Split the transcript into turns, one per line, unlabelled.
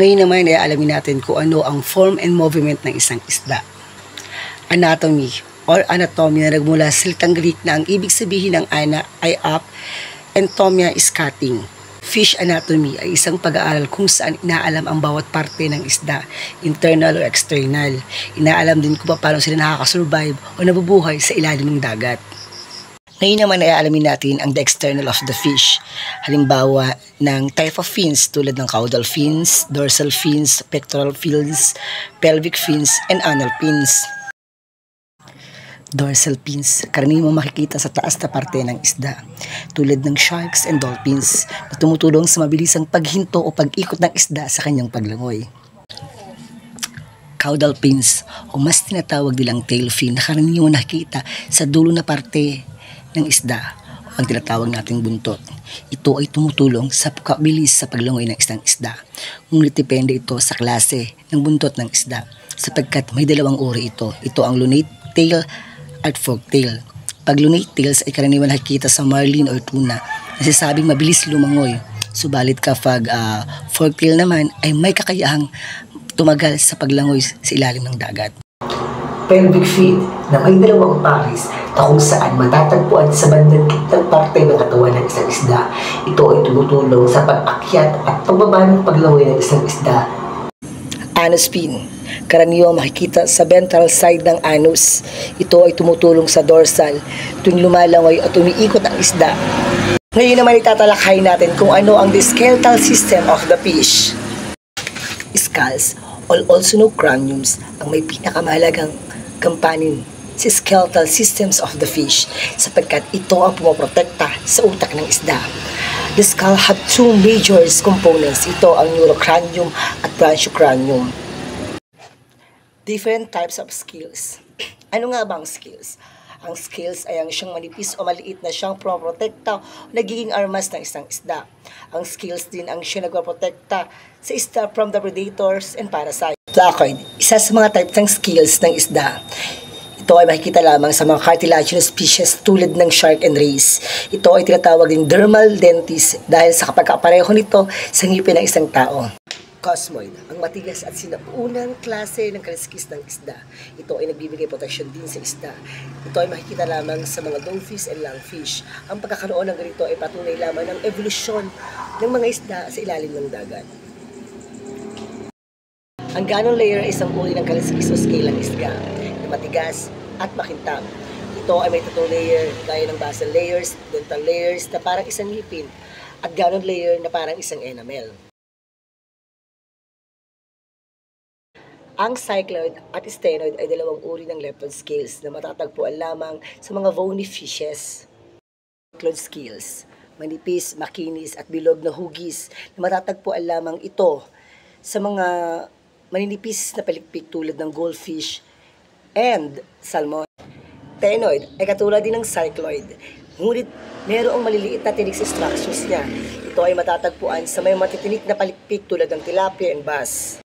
Ngayon naman ay alamin natin kung ano ang form and movement ng isang isda. Anatomy or anatomy na nagmula sa salitang Greek na ang ibig sabihin ng ana ay up and tomia is cutting. Fish anatomy ay isang pag-aaral kung saan inaalam ang bawat parte ng isda, internal o external. Inaalam din kung paano sila nakakasurvive o nabubuhay sa ilalim ng dagat. Ngayon naman ay alamin natin ang the external of the fish. Halimbawa ng type of fins tulad ng caudal fins, dorsal fins, pectoral fins, pelvic fins, and anal fins. Dorsal fins, karaniwang mo makikita sa taas na parte ng isda, tulad ng sharks and dolphins na tumutulong sa mabilisang paghinto o pag-ikot ng isda sa kanyang paglangoy. Caudal fins o mas tinatawag nilang tail fin na karaniwang nakikita sa dulo na parte ng isda o ang tinatawag nating buntot. Ito ay tumutulong sa pagkabilis sa paglangoy ng isang isda. Ngunit depende ito sa klase ng buntot ng isda sapagkat may dalawang uri ito. Ito ang lunate tail at fork tail. Pag lunate tails ay karaniwan nakikita sa marlin or tuna, nasasabing mabilis lumangoy. Subalit kapag fork tail naman ay may kakayahang tumagal sa paglangoy sa ilalim ng dagat. Pelvic fin na may dalawang pares na kung saan matatagpuan sa bandang gitnang parte ng katawan ng isang isda. Ito ay tumutulong sa pag-akyat at pagbaba ng paglangoy ng isang isda. Anus fin, karaniwang makikita sa ventral side ng anus. Ito ay tumutulong sa dorsal tuwing lumalangoy at umiikot ang isda. Ngayon naman itatalakay natin kung ano ang the skeletal system of the fish. Skulls, also known craniums, ang may pinakamahalagang kampanin sa skeletal systems of the fish sapagkat ito ang pumoprotekta sa utak ng isda. The skull have two major components. Ito ang neurocranium at branchiocranium. Different types of scales. Ano nga ba ang scales? Ang scales ay ang siyang manipis o maliit na siyang pumoprotekta o nagiging armas ng isang isda. Ang scales din ang siyang nagpoprotekta sa isda from the predators and parasites. Placoid, isa sa mga type ng scales ng isda. Ito ay makikita lamang sa mga cartilaginous species tulad ng shark and rays. Ito ay tinatawag din dermal dentist dahil sa kapagkapareho nito sa ngipin ng isang tao. Cosmoid, ang matigas at sinaunang klase ng kaliskis ng isda. Ito ay nagbibigay protection din sa isda. Ito ay makikita lamang sa mga dogfish and lungfish. Ang pagkakaroon ng ganito ay patunay lamang ng evolusyon ng mga isda sa ilalim ng dagat. Ang ganong layer ay isang uri ng kaliskis o scale ng isda na matigas at makintab. Ito ay may tatlong layer gaya ng basal layers, dental layers na parang isang ngipin at ganon layer na parang isang enamel. Ang cycloid at stenoid ay dalawang uri ng lepton scales na matatagpuan lamang sa mga bony fishes. Cycloid scales, manipis, makinis at bilog na hugis na matatagpuan lamang ito sa mga maninipis na palikpik tulad ng goldfish and salmon. Ctenoid ay katulad din ng cycloid, ngunit mayroong maliliit na tinik sa structures niya. Ito ay matatagpuan sa may matitinik na palikpik tulad ng tilapia and bass.